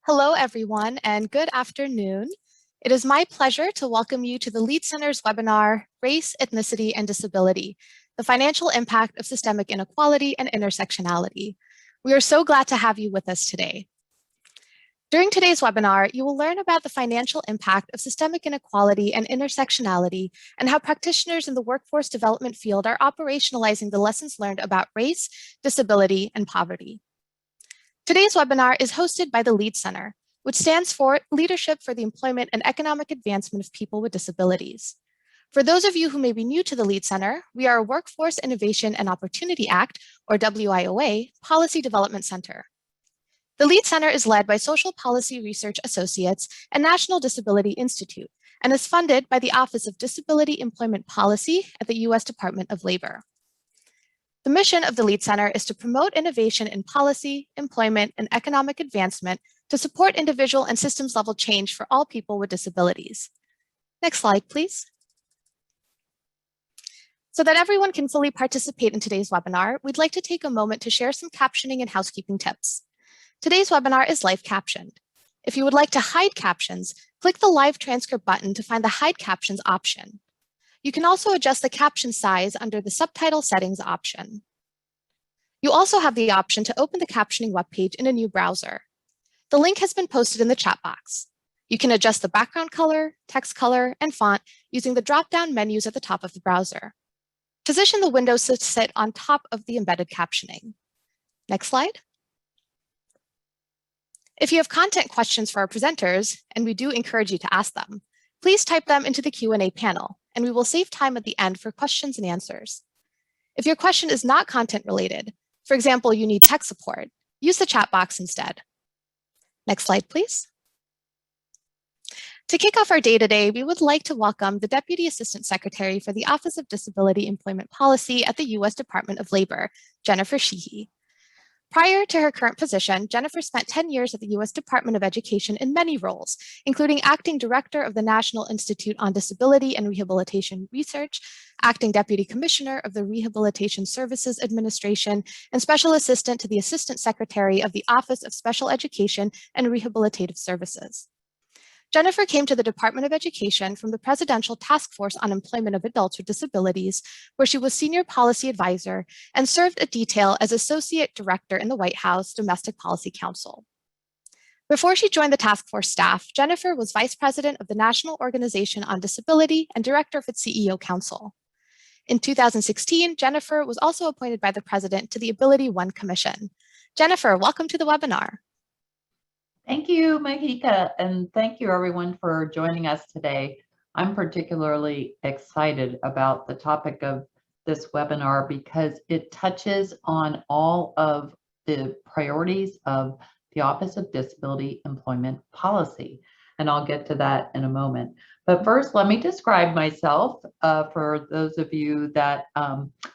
Hello, everyone, and good afternoon. It is my pleasure to welcome you to the Lead Center's webinar, Race, Ethnicity, and Disability, the Financial Impact of Systemic Inequality and Intersectionality. We are so glad to have you with us today. During today's webinar, you will learn about the financial impact of systemic inequality and intersectionality and how practitioners in the workforce development field are operationalizing the lessons learned about race, disability, and poverty. Today's webinar is hosted by the Lead Center, which stands for Leadership for the Employment and Economic Advancement of People with Disabilities. For those of you who may be new to the Lead Center, we are a Workforce Innovation and Opportunity Act, or WIOA, policy development center. The Lead Center is led by Social Policy Research Associates and National Disability Institute, and is funded by the Office of Disability Employment Policy at the U.S. Department of Labor. The mission of the Lead Center is to promote innovation in policy, employment, and economic advancement to support individual and systems level change for all people with disabilities. Next slide, please. So that everyone can fully participate in today's webinar, we'd like to take a moment to share some captioning and housekeeping tips. Today's webinar is live captioned. If you would like to hide captions, click the live transcript button to find the hide captions option. You can also adjust the caption size under the subtitle settings option. You also have the option to open the captioning webpage in a new browser. The link has been posted in the chat box. You can adjust the background color, text color, and font using the drop-down menus at the top of the browser. Position the windows to sit on top of the embedded captioning. Next slide. If you have content questions for our presenters, and we do encourage you to ask them, please type them into the Q&A panel, and we will save time at the end for questions and answers. If your question is not content related, for example, you need tech support, use the chat box instead. Next slide, please. To kick off our day today, we would like to welcome the Deputy Assistant Secretary for the Office of Disability Employment Policy at the U.S. Department of Labor, Jennifer Sheehy. Prior to her current position, Jennifer spent 10 years at the U.S. Department of Education in many roles, including acting director of the National Institute on Disability and Rehabilitation Research, acting deputy commissioner of the Rehabilitation Services Administration, and special assistant to the Assistant Secretary of the Office of Special Education and Rehabilitative Services. Jennifer came to the Department of Education from the Presidential Task Force on Employment of Adults with Disabilities, where she was Senior Policy Advisor and served a detail as Associate Director in the White House Domestic Policy Council. Before she joined the task force staff, Jennifer was Vice President of the National Organization on Disability and Director of its CEO Council. In 2016, Jennifer was also appointed by the President to the Ability One Commission. Jennifer, welcome to the webinar. Thank you, Mahika, and thank you everyone for joining us today. I'm particularly excited about the topic of this webinar because it touches on all of the priorities of the Office of Disability Employment Policy, and I'll get to that in a moment. But first, let me describe myself for those of you that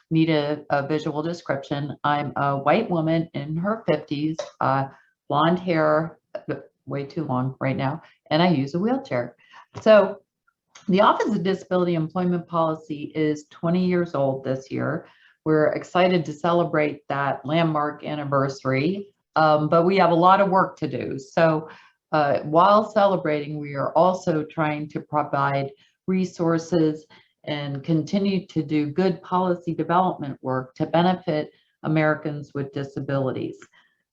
need a visual description. I'm a white woman in her 50s, blonde hair, way too long right now, and I use a wheelchair. So the Office of Disability Employment Policy is 20 years old this year. We're excited to celebrate that landmark anniversary, but we have a lot of work to do. So while celebrating, we are also trying to provide resources and continue to do good policy development work to benefit Americans with disabilities.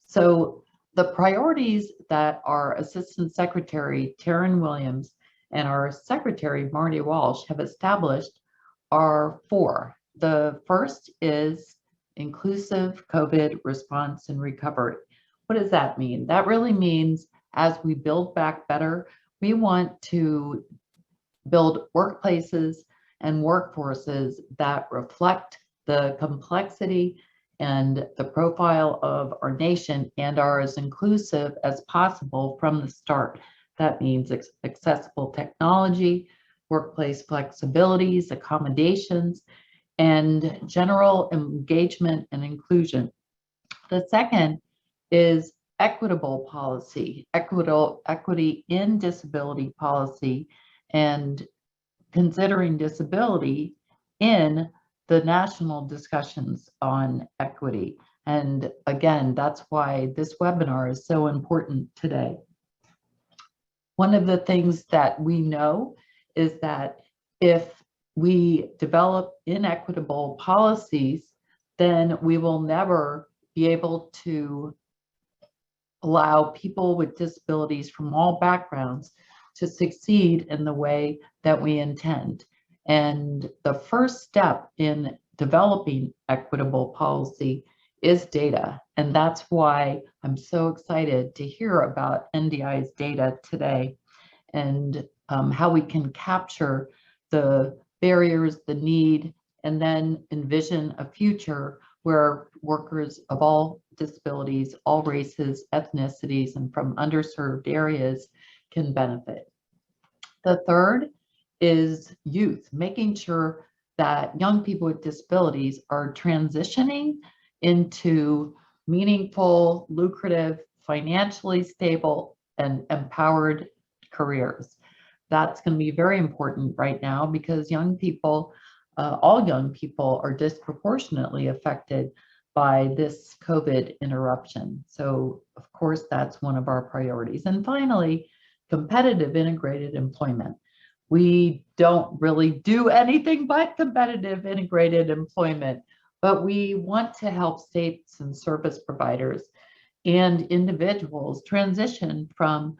So the priorities that our Assistant Secretary, Taryn Williams, and our Secretary, Marty Walsh, have established are four. The first is inclusive COVID response and recovery. What does that mean? That really means as we build back better, we want to build workplaces and workforces that reflect the complexity and the profile of our nation and are as inclusive as possible from the start. That means accessible technology, workplace flexibilities, accommodations, and general engagement and inclusion. The second is equitable policy, equity in disability policy, and considering disability in the national discussions on equity. And again, that's why this webinar is so important today. one of the things that we know is that if we develop inequitable policies, then we will never be able to allow people with disabilities from all backgrounds to succeed in the way that we intend. And the first step in developing equitable policy is data. And that's why I'm so excited to hear about NDI's data today and how we can capture the barriers, the need, and then envision a future where workers of all disabilities, all races, ethnicities, and from underserved areas can benefit. The third is youth, making sure that young people with disabilities are transitioning into meaningful, lucrative, financially stable, and empowered careers. That's going to be very important right now because young people, all young people, are disproportionately affected by this COVID interruption. So, of course, that's one of our priorities. And finally, competitive integrated employment. We don't really do anything but competitive integrated employment, but we want to help states and service providers and individuals transition from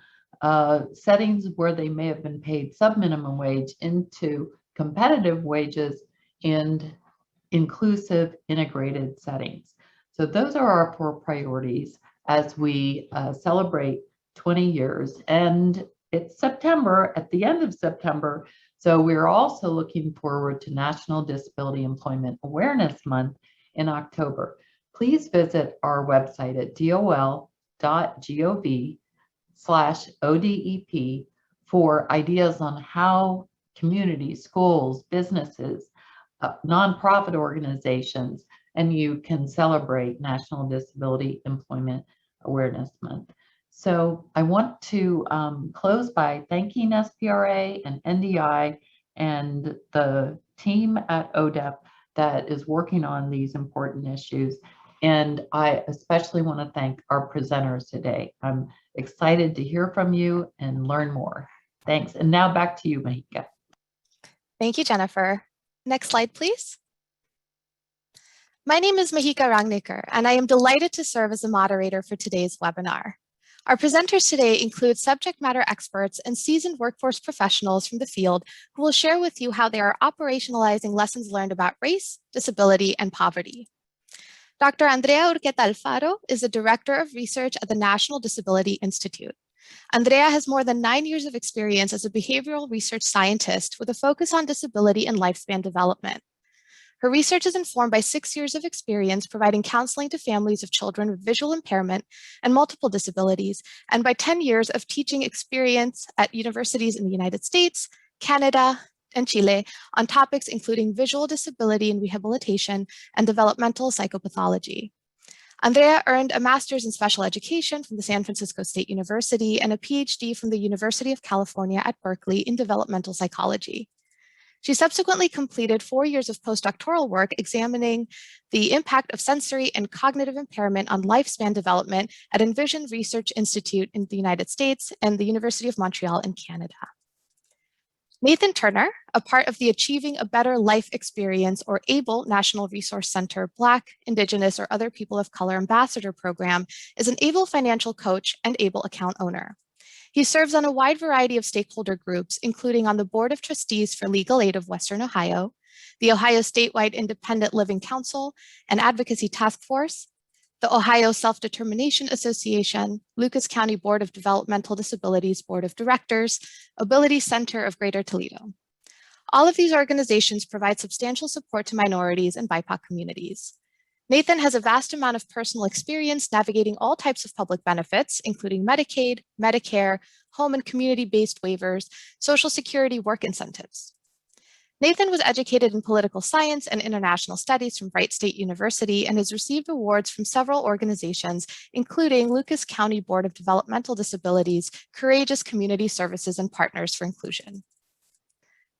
settings where they may have been paid sub-minimum wage into competitive wages and inclusive integrated settings. So those are our 4 priorities as we celebrate 20 years. And it's September, at the end of September. So we're also looking forward to National Disability Employment Awareness Month in October. Please visit our website at dol.gov/ODEP for ideas on how communities, schools, businesses, nonprofit organizations, and you can celebrate National Disability Employment Awareness Month. So I want to close by thanking SPRA and NDI and the team at ODEP that is working on these important issues. And I especially want to thank our presenters today. I'm excited to hear from you and learn more. Thanks. And now back to you, Mahika. Thank you, Jennifer. Next slide, please. My name is Mahika Rangnicker, and I am delighted to serve as a moderator for today's webinar. Our presenters today include subject matter experts and seasoned workforce professionals from the field who will share with you how they are operationalizing lessons learned about race, disability, and poverty. Dr. Andrea Urqueta Alfaro is the Director of Research at the National Disability Institute. Andrea has more than 9 years of experience as a behavioral research scientist with a focus on disability and lifespan development. Her research is informed by 6 years of experience providing counseling to families of children with visual impairment and multiple disabilities, and by 10 years of teaching experience at universities in the United States, Canada, and Chile on topics including visual disability and rehabilitation and developmental psychopathology. Andrea earned a master's in special education from the San Francisco State University and a PhD from the University of California at Berkeley in developmental psychology. She subsequently completed 4 years of postdoctoral work examining the impact of sensory and cognitive impairment on lifespan development at Envision Research Institute in the United States and the University of Montreal in Canada. Nathan Turner, a part of the Achieving a Better Life Experience or ABLE National Resource Center Black, Indigenous, or Other People of Color Ambassador program, is an ABLE financial coach and ABLE account owner. He serves on a wide variety of stakeholder groups, including on the Board of Trustees for Legal Aid of Western Ohio, the Ohio Statewide Independent Living Council and Advocacy Task Force, the Ohio Self-Determination Association, Lucas County Board of Developmental Disabilities Board of Directors, Ability Center of Greater Toledo. All of these organizations provide substantial support to minorities and BIPOC communities. Nathan has a vast amount of personal experience navigating all types of public benefits, including Medicaid, Medicare, home and community-based waivers, Social Security work incentives. Nathan was educated in political science and international studies from Wright State University and has received awards from several organizations, including Lucas County Board of Developmental Disabilities, Courageous Community Services, and Partners for Inclusion.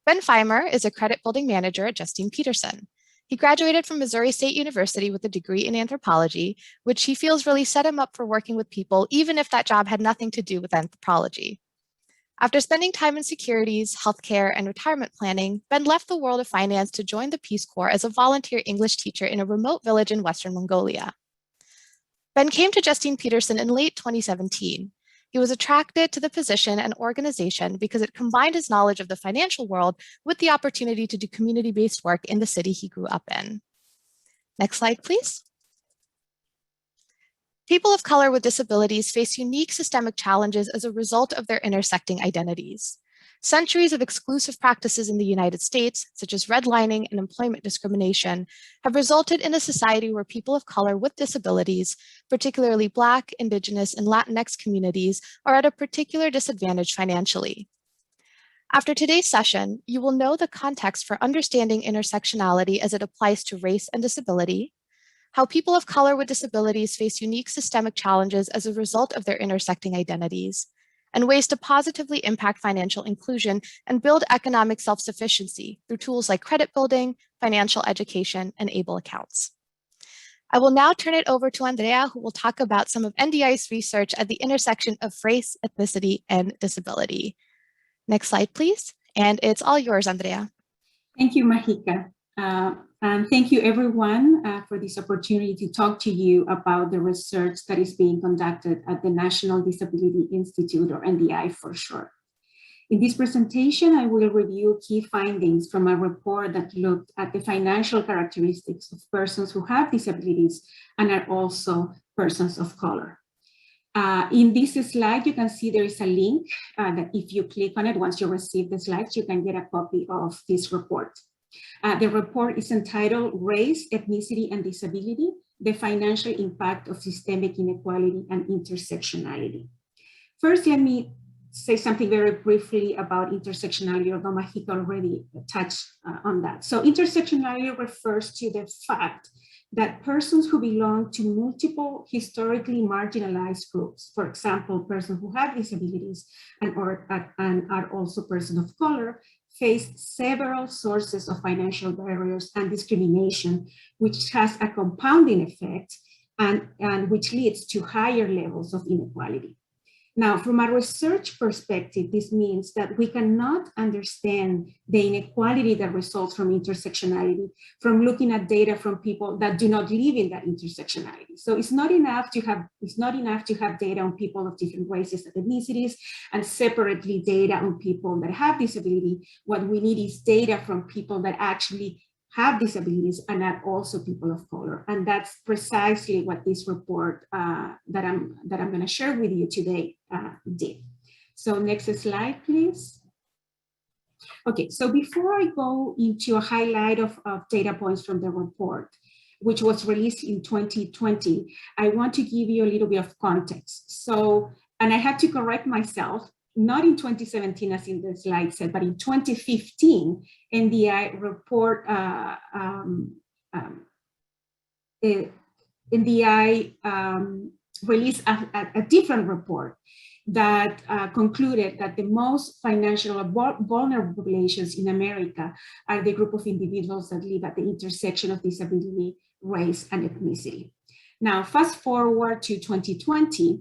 Ben Feimer is a credit building manager at Justine PETERSEN. He graduated from Missouri State University with a degree in anthropology, which he feels really set him up for working with people, even if that job had nothing to do with anthropology. After spending time in securities, healthcare, and retirement planning, Ben left the world of finance to join the Peace Corps as a volunteer English teacher in a remote village in Western Mongolia. Ben came to Justine PETERSEN in late 2017. He was attracted to the position and organization because it combined his knowledge of the financial world with the opportunity to do community-based work in the city he grew up in. Next slide, please. People of color with disabilities face unique systemic challenges as a result of their intersecting identities. Centuries of exclusive practices in the United States, such as redlining and employment discrimination, have resulted in a society where people of color with disabilities, particularly Black, Indigenous, and Latinx communities, are at a particular disadvantage financially. After today's session, you will know the context for understanding intersectionality as it applies to race and disability, how people of color with disabilities face unique systemic challenges as a result of their intersecting identities, and ways to positively impact financial inclusion and build economic self-sufficiency through tools like credit building, financial education, and ABLE accounts. I will now turn it over to Andrea, who will talk about some of NDI's research at the intersection of race, ethnicity, and disability. Next slide, please. And it's all yours, Andrea. Thank you, Mahika. And thank you everyone for this opportunity to talk to you about the research that is being conducted at the National Disability Institute, or NDI for short. In this presentation, I will review key findings from a report that looked at the financial characteristics of persons who have disabilities and are also persons of color. In this slide, you can see there is a link that if you click on it, once you receive the slides, you can get a copy of this report. The report is entitled Race, Ethnicity, and Disability, the Financial Impact of Systemic Inequality and Intersectionality. First, let me say something very briefly about intersectionality, although Mahika already touched on that. So intersectionality refers to the fact that persons who belong to multiple historically marginalized groups, for example, persons who have disabilities and are also persons of color, face several sources of financial barriers and discrimination, which has a compounding effect and which leads to higher levels of inequality. Now, from a research perspective, this means that we cannot understand the inequality that results from intersectionality from looking at data from people that do not live in that intersectionality. So it's not enough to have data on people of different races and ethnicities and separately data on people that have disability. What we need is data from people that actually have disabilities and are also people of color. And that's precisely what this report that I'm going to share with you today did. So next slide, please. Okay, so before I go into a highlight of data points from the report, which was released in 2020, I want to give you a little bit of context. So, and I have to correct myself, not in 2017, as in the slide said, but in 2015, NDI report, NDI released a different report that concluded that the most financially vulnerable populations in America are the group of individuals that live at the intersection of disability, race, and ethnicity. Now, fast forward to 2020,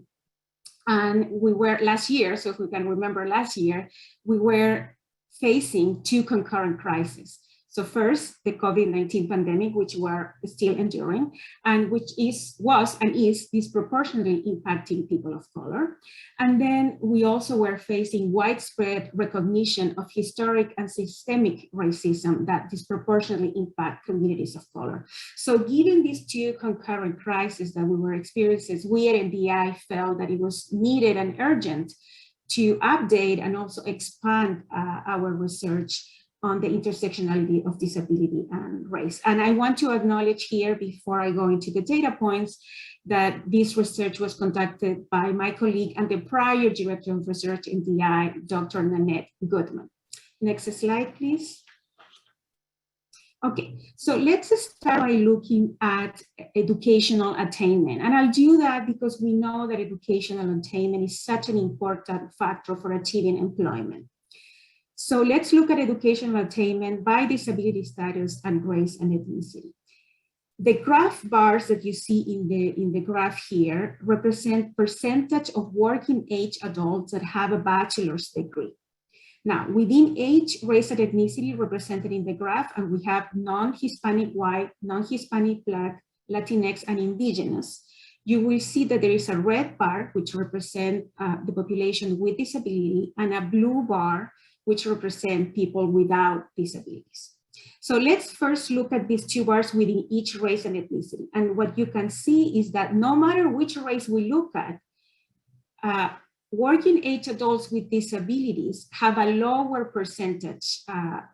and we were last year, so if we can remember last year, we were facing two concurrent crises. So first, the COVID-19 pandemic, which we're still enduring, and which was and is disproportionately impacting people of color. And then we also were facing widespread recognition of historic and systemic racism that disproportionately impact communities of color. So given these two concurrent crises that we were experiencing, we at NDI felt that it was needed and urgent to update and also expand our research on the intersectionality of disability and race. And I want to acknowledge here, before I go into the data points, that this research was conducted by my colleague and the prior director of research in DI, Dr. Nanette Goodman. Next slide, please. Okay, so let's start by looking at educational attainment. And I'll do that because we know that educational attainment is such an important factor for achieving employment. So let's look at educational attainment by disability status and race and ethnicity. The graph bars that you see in the graph here represent percentage of working age adults that have a bachelor's degree. Now, within age, race, and ethnicity represented in the graph, and we have non-Hispanic white, non-Hispanic Black, Latinx, and Indigenous, you will see that there is a red bar, which represents the population with disability, and a blue bar, which represent people without disabilities. So let's first look at these two bars within each race and ethnicity. And what you can see is that no matter which race we look at, working age adults with disabilities have a lower percentage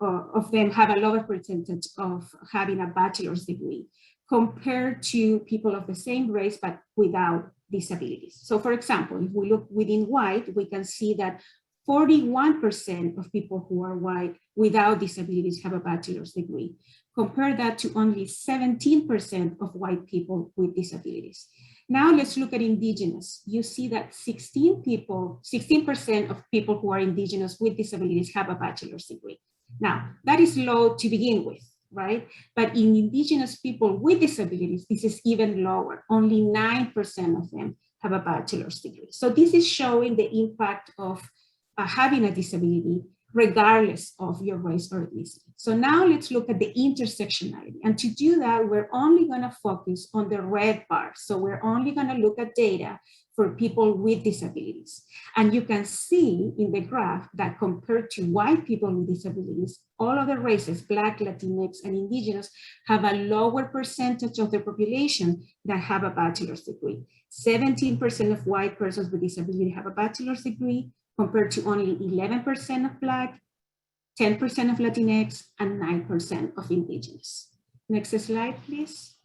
of them have a lower percentage of having a bachelor's degree compared to people of the same race but without disabilities. So for example, if we look within white, we can see that 41% of people who are white without disabilities have a bachelor's degree. Compare that to only 17% of white people with disabilities. Now let's look at Indigenous. You see that 16% of people who are Indigenous with disabilities have a bachelor's degree. Now, that is low to begin with, right? But in Indigenous people with disabilities, this is even lower. Only 9% of them have a bachelor's degree. So this is showing the impact of having a disability regardless of your race or ethnicity. So now let's look at the intersectionality. And to do that, we're only gonna focus on the red bar. So we're only gonna look at data for people with disabilities. And you can see in the graph that compared to white people with disabilities, all other races, Black, Latinx, and Indigenous, have a lower percentage of the population that have a bachelor's degree. 17% of white persons with disability have a bachelor's degree, compared to only 11% of Black, 10% of Latinx, and 9% of Indigenous. Next slide, please.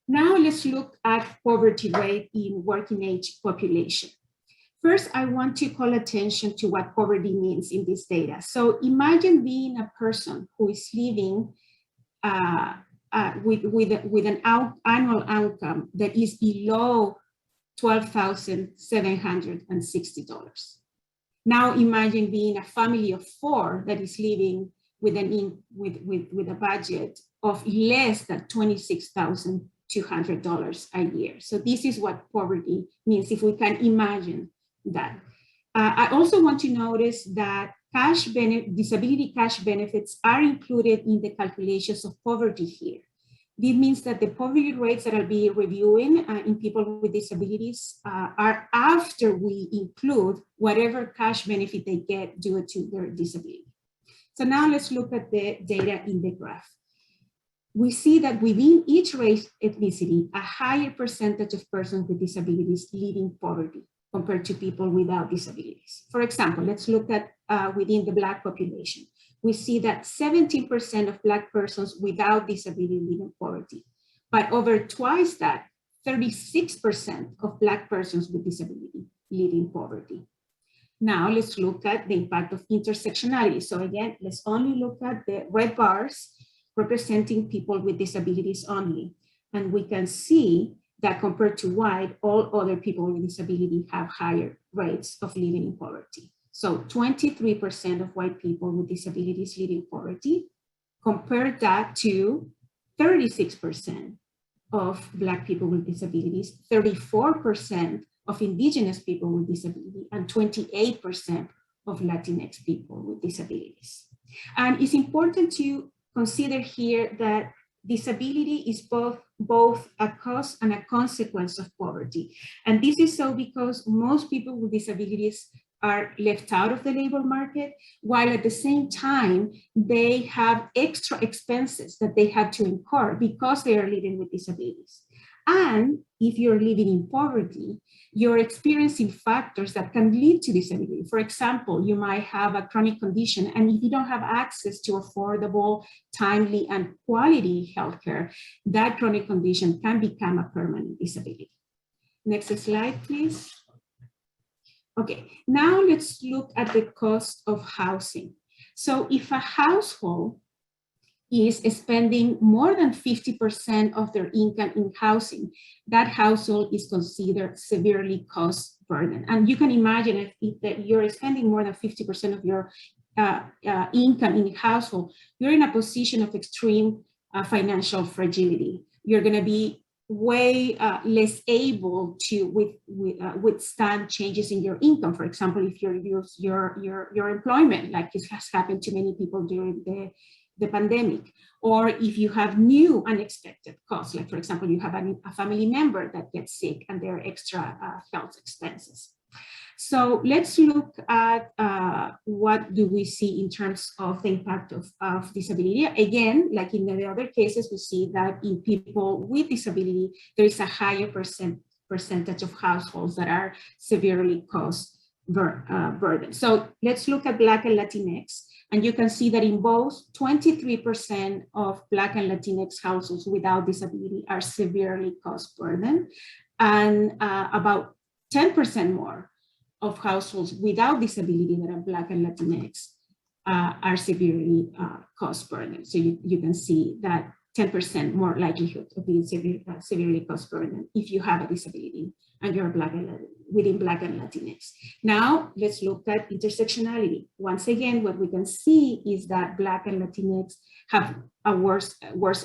Now let's look at poverty rate in working age population. First, I want to call attention to what poverty means in this data. So imagine being a person who is living with an annual income that is below $12,760. Now imagine being a family of 4 that is living with a budget of less than $26,200 a year. So this is what poverty means, if we can imagine that. I also want to notice that disability cash benefits are included in the calculations of poverty here. This means that the poverty rates that I'll be reviewing in people with disabilities are after we include whatever cash benefit they get due to their disability. So now let's look at the data in the graph. We see that within each race ethnicity, a higher percentage of persons with disabilities live in poverty compared to people without disabilities. For example, let's look at within the Black population. We see that 17% of Black persons without disability live in poverty, but over twice that, 36% of Black persons with disability live in poverty. Now let's look at the impact of intersectionality. So again, let's only look at the red bars representing people with disabilities only. And we can see that compared to white, all other people with disability have higher rates of living in poverty. So 23% of white people with disabilities live in poverty. Compare that to 36% of Black people with disabilities, 34% of Indigenous people with disability, and 28% of Latinx people with disabilities. And it's important to consider here that disability is both a cause and a consequence of poverty. And this is so because most people with disabilities are left out of the labor market, while at the same time, they have extra expenses that they have to incur because they are living with disabilities. And if you're living in poverty, you're experiencing factors that can lead to disability. For example, you might have a chronic condition, and if you don't have access to affordable, timely, and quality healthcare, that chronic condition can become a permanent disability. Next slide, please. Okay, now let's look at the cost of housing. So if a household is spending more than 50% of their income in housing, that household is considered severely cost burden. And you can imagine if you're spending more than 50% of your income in a household, you're in a position of extreme financial fragility. You're going to be way less able to withstand changes in your income. For example, if you lose your employment, like it has happened to many people during the pandemic, or if you have new unexpected costs, like for example, you have a family member that gets sick and there are extra health expenses. So let's look at what do we see in terms of the impact of disability. Again, like in the other cases, we see that in people with disability, there is a higher percentage of households that are severely cost burdened. So let's look at Black and Latinx. And you can see that in both, 23% of Black and Latinx households without disability are severely cost burdened, and about 10% more of households without disability that are Black and Latinx are severely cost burdened. So you can see that 10% more likelihood of being severely cost burdened if you have a disability and you're within Black and Latinx. Now let's look at intersectionality. Once again, what we can see is that Black and Latinx have a worse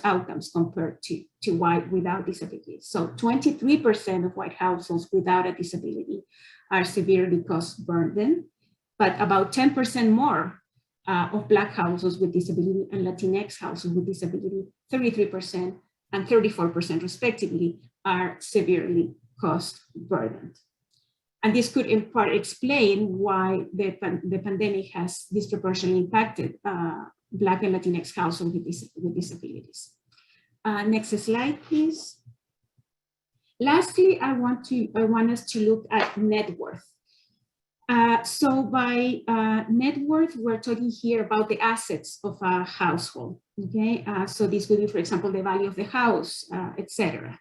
outcomes compared to white without disabilities. So 23% of white households without a disability are severely cost burdened, but about 10% more of Black households with disability and Latinx households with disability, 33% and 34% respectively, are severely cost burdened. And this could in part explain why the pandemic has disproportionately impacted Black and Latinx households with disabilities. Next slide, please. Lastly, I want us to look at net worth. So by net worth, we're talking here about the assets of a household, okay? So this would be, for example, the value of the house, etc.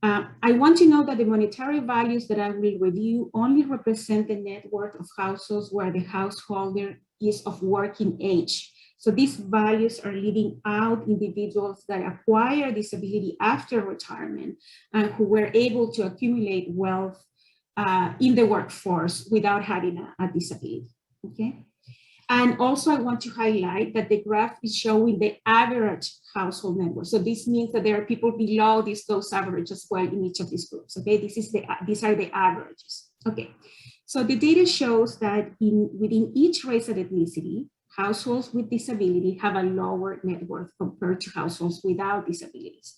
I want to know that the monetary values that I will review only represent the net worth of households where the householder is of working age. So these values are leaving out individuals that acquire disability after retirement and who were able to accumulate wealth in the workforce without having a disability, okay? And also I want to highlight that the graph is showing the average household net worth. So this means that there are people below those averages as well in each of these groups, okay? These are the averages, okay? So the data shows that within each race and ethnicity, households with disability have a lower net worth compared to households without disabilities.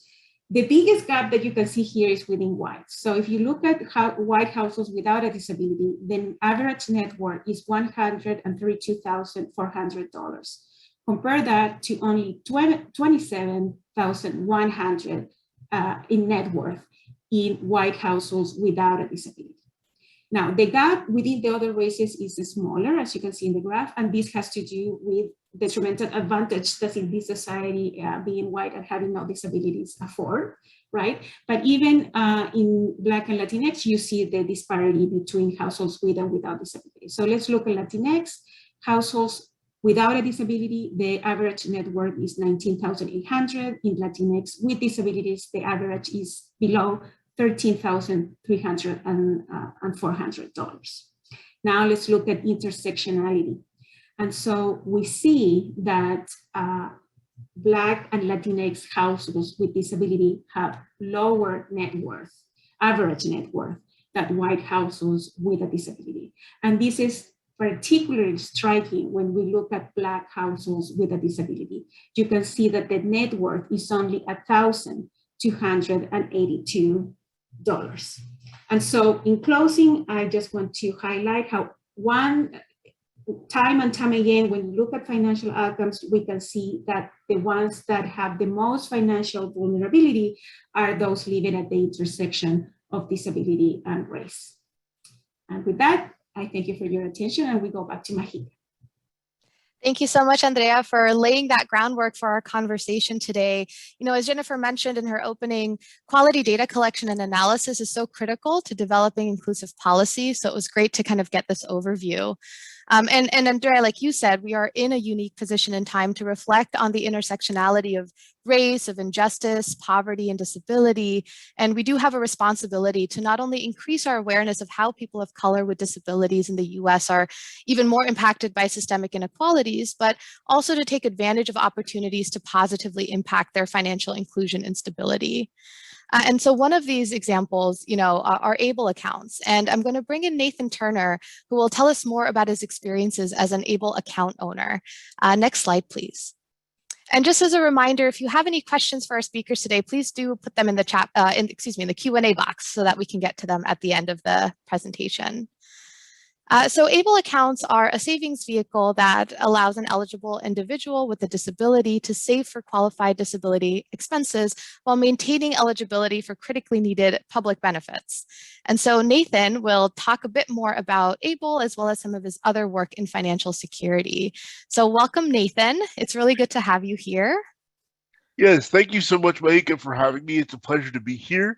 The biggest gap that you can see here is within whites. So if you look at white households without a disability, then average net worth is $132,400. Compare that to only $27,100 in net worth in white households without a disability. Now, the gap within the other races is smaller, as you can see in the graph, and this has to do with the tremendous advantage that in this society, being white and having no disabilities afford, right? But even in Black and Latinx, you see the disparity between households with and without disability. So let's look at Latinx. Households without a disability, the average net worth is $19,800. In Latinx with disabilities, the average is below $13,300 and $400. Now let's look at intersectionality. And so we see that Black and Latinx households with disability have lower net worth, average net worth, than white households with a disability. And this is particularly striking when we look at Black households with a disability. You can see that the net worth is only $1,282. And so in closing, I just want to highlight how time and time again, when you look at financial outcomes, we can see that the ones that have the most financial vulnerability are those living at the intersection of disability and race. And with that, I thank you for your attention, and we go back to Mahika. Thank you so much, Andrea, for laying that groundwork for our conversation today. You know, as Jennifer mentioned in her opening, quality data collection and analysis is so critical to developing inclusive policy. So it was great to kind of get this overview. And Andrea, like you said, we are in a unique position in time to reflect on the intersectionality of race, of injustice, poverty, and disability. And we do have a responsibility to not only increase our awareness of how people of color with disabilities in the US are even more impacted by systemic inequalities, but also to take advantage of opportunities to positively impact their financial inclusion and stability. And so one of these examples, are ABLE accounts. And I'm going to bring in Nathan Turner, who will tell us more about his experiences as an ABLE account owner. Next slide, please. And just as a reminder, if you have any questions for our speakers today, please do put them in the chat, in the Q&A box so that we can get to them at the end of the presentation. So ABLE accounts are a savings vehicle that allows an eligible individual with a disability to save for qualified disability expenses while maintaining eligibility for critically needed public benefits. And so Nathan will talk a bit more about ABLE as well as some of his other work in financial security. So welcome, Nathan. It's really good to have you here. Yes, thank you so much, Mahika, for having me. It's a pleasure to be here.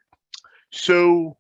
So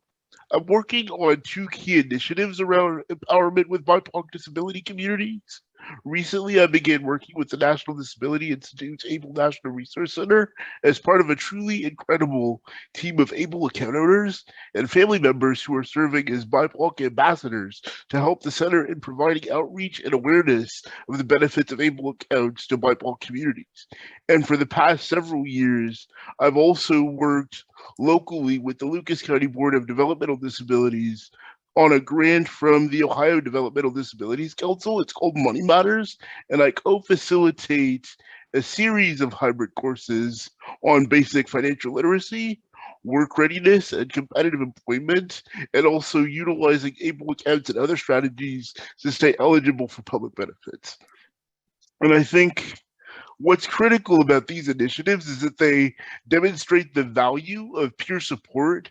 I'm working on two key initiatives around empowerment with BIPOC disability communities. Recently, I began working with the National Disability Institute's ABLE National Resource Center as part of a truly incredible team of ABLE account owners and family members who are serving as BIPOC ambassadors to help the center in providing outreach and awareness of the benefits of ABLE accounts to BIPOC communities. And for the past several years, I've also worked locally with the Lucas County Board of Developmental Disabilities on a grant from the Ohio Developmental Disabilities Council. It's called Money Matters, and I co-facilitate a series of hybrid courses on basic financial literacy, work readiness, and competitive employment, and also utilizing ABLE accounts and other strategies to stay eligible for public benefits. And I think what's critical about these initiatives is that they demonstrate the value of peer support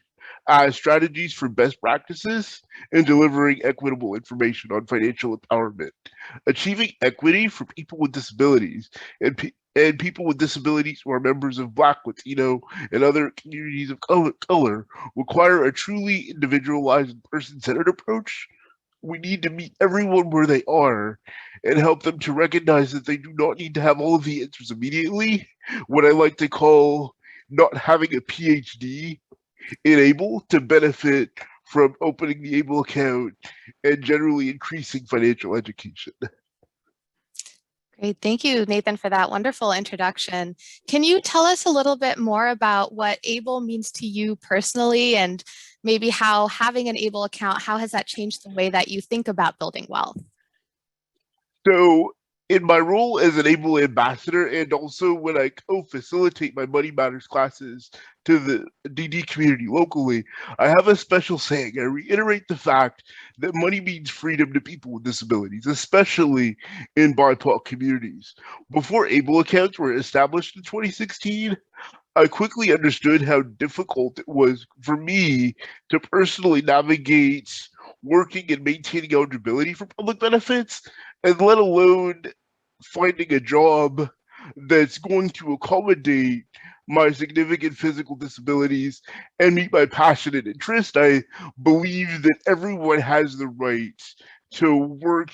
as strategies for best practices in delivering equitable information on financial empowerment. Achieving equity for people with disabilities and people with disabilities who are members of Black, Latino, and other communities of color require a truly individualized and person-centered approach. We need to meet everyone where they are and help them to recognize that they do not need to have all of the answers immediately. What I like to call not having a PhD in ABLE to benefit from opening the ABLE account and generally increasing financial education. Great. Thank you, Nathan, for that wonderful introduction. Can you tell us a little bit more about what ABLE means to you personally, and maybe how having an ABLE account, how has that changed the way that you think about building wealth? So in my role as an ABLE ambassador, and also when I co-facilitate my Money Matters classes to the DD community locally, I have a special saying. I reiterate the fact that money means freedom to people with disabilities, especially in BIPOC communities. Before ABLE accounts were established in 2016, I quickly understood how difficult it was for me to personally navigate working and maintaining eligibility for public benefits, and let alone finding a job that's going to accommodate my significant physical disabilities and meet my passion and interest. I believe that everyone has the right to work,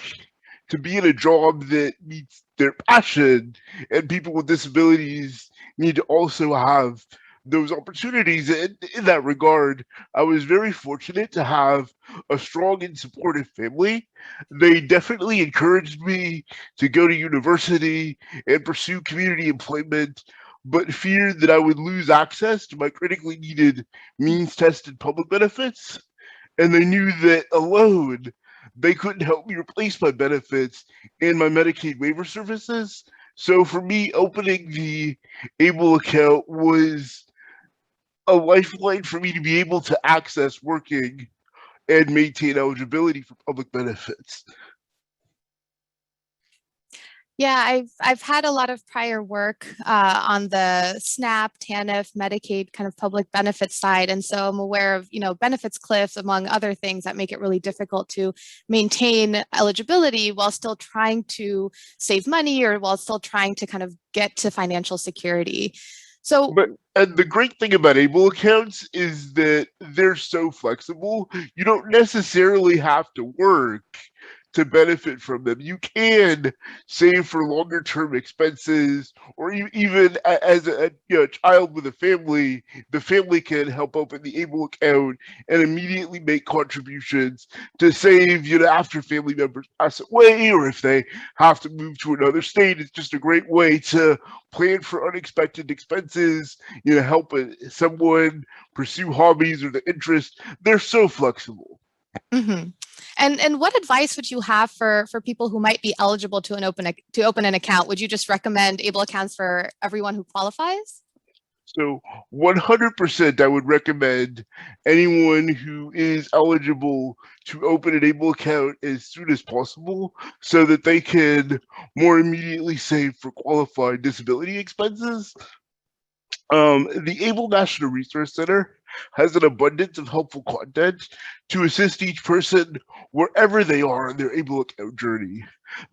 to be in a job that meets their passion, and people with disabilities need to also have those opportunities. And in that regard, I was very fortunate to have a strong and supportive family. They definitely encouraged me to go to university and pursue community employment, but feared that I would lose access to my critically needed means-tested public benefits. And they knew that alone, they couldn't help me replace my benefits and my Medicaid waiver services. So for me, opening the ABLE account was a lifeline for me to be able to access working and maintain eligibility for public benefits. Yeah, I've had a lot of prior work on the SNAP, TANF, Medicaid kind of public benefits side, and so I'm aware of benefits cliffs among other things that make it really difficult to maintain eligibility while still trying to save money or while still trying to kind of get to financial security. So, and the great thing about ABLE accounts is that they're so flexible. You don't necessarily have to work to benefit from them. You can save for longer term expenses, or even as a child with a family, the family can help open the ABLE account and immediately make contributions to save, after family members pass away, or if they have to move to another state. It's just a great way to plan for unexpected expenses, help someone pursue hobbies or the interest. They're so flexible. Mm-hmm. And what advice would you have for people who might be eligible to open an account? Would you just recommend ABLE accounts for everyone who qualifies? So 100% I would recommend anyone who is eligible to open an ABLE account as soon as possible so that they can more immediately save for qualified disability expenses. The ABLE National Resource Center has an abundance of helpful content to assist each person wherever they are in their ABLE account journey.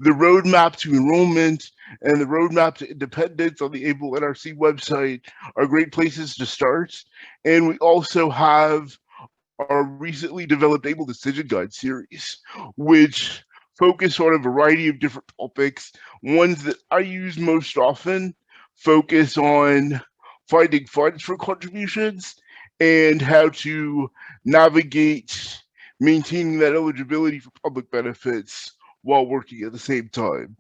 The roadmap to enrollment and the roadmap to independence on the ABLE NRC website are great places to start. And we also have our recently developed ABLE Decision Guide series, which focus on a variety of different topics. Ones that I use most often focus on finding funds for contributions and how to navigate maintaining that eligibility for public benefits while working at the same time.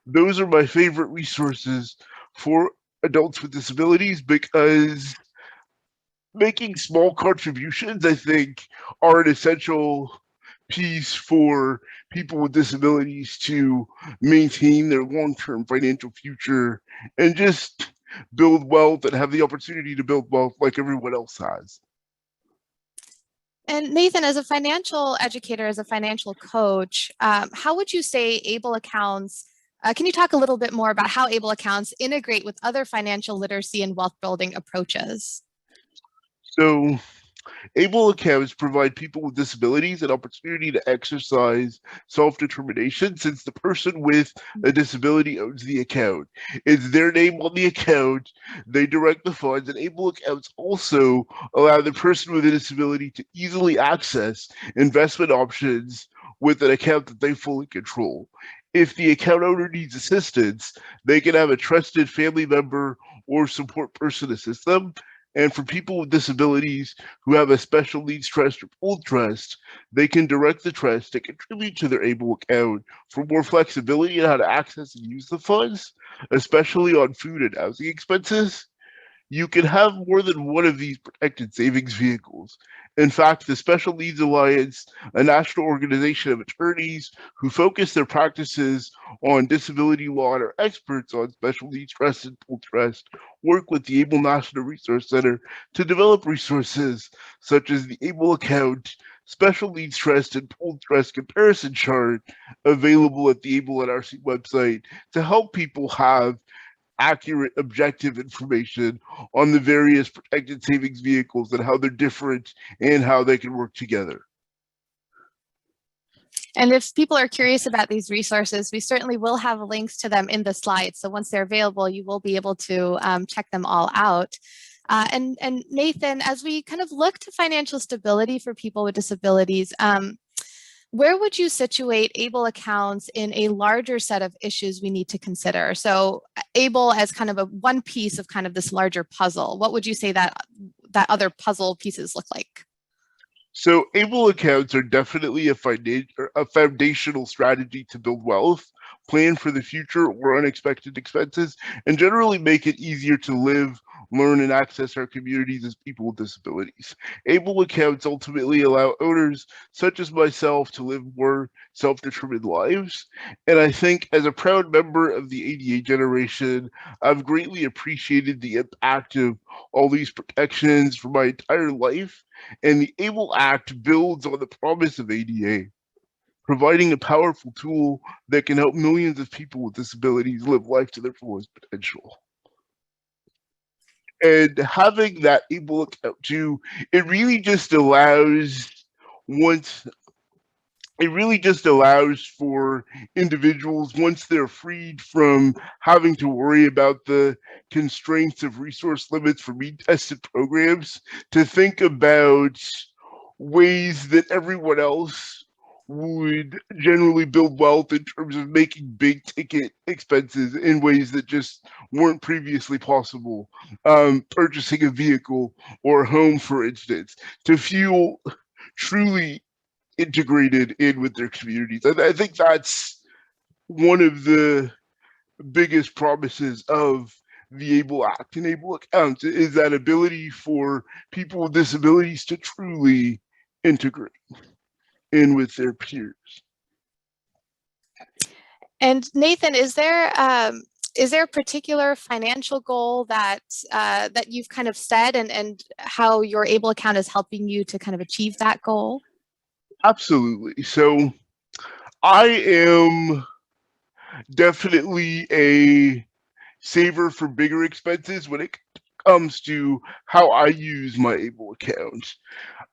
Those are my favorite resources for adults with disabilities because making small contributions, I think, are an essential piece for people with disabilities to maintain their long-term financial future and just build wealth and have the opportunity to build wealth like everyone else has. And Nathan, as a financial educator, as a financial coach, how would you say ABLE accounts, can you talk a little bit more about how ABLE accounts integrate with other financial literacy and wealth building approaches? So ABLE accounts provide people with disabilities an opportunity to exercise self-determination since the person with a disability owns the account. It's their name on the account, they direct the funds, and ABLE accounts also allow the person with a disability to easily access investment options with an account that they fully control. If the account owner needs assistance, they can have a trusted family member or support person assist them. And for people with disabilities who have a special needs trust or pooled trust, they can direct the trust to contribute to their ABLE account for more flexibility in how to access and use the funds, especially on food and housing expenses. You can have more than one of these protected savings vehicles. In fact, the Special Needs Alliance, a national organization of attorneys who focus their practices on disability law and are experts on special needs trust and pooled trust, work with the ABLE National Resource Center to develop resources such as the ABLE account, special needs trust, and pooled trust comparison chart available at the ABLE NRC website to help people have accurate, objective information on the various protected savings vehicles and how they're different and how they can work together. And if people are curious about these resources, we certainly will have links to them in the slides. So once they're available, you will be able to check them all out. And Nathan, as we kind of look to financial stability for people with disabilities, where would you situate ABLE accounts in a larger set of issues we need to consider? So ABLE as kind of one piece of kind of this larger puzzle. What would you say that other puzzle pieces look like? So ABLE accounts are definitely a foundational strategy to build wealth, plan for the future or unexpected expenses, and generally make it easier to live, learn, and access our communities as people with disabilities. ABLE accounts ultimately allow owners such as myself to live more self-determined lives. And I think as a proud member of the ADA generation, I've greatly appreciated the impact of all these protections for my entire life. And the ABLE Act builds on the promise of ADA, providing a powerful tool that can help millions of people with disabilities live life to their fullest potential. And having that ABLE account too, it really just allows for individuals, once they're freed from having to worry about the constraints of resource limits for means-tested programs, to think about ways that everyone else would generally build wealth in terms of making big ticket expenses in ways that just weren't previously possible. Purchasing a vehicle or a home, for instance, to feel truly integrated in with their communities. I think that's one of the biggest promises of the ABLE Act and ABLE accounts, is that ability for people with disabilities to truly integrate in with their peers. And Nathan, is there a particular financial goal that that you've kind of set, and how your ABLE account is helping you to kind of achieve that goal? Absolutely. So I am definitely a saver for bigger expenses when it comes to how I use my ABLE account.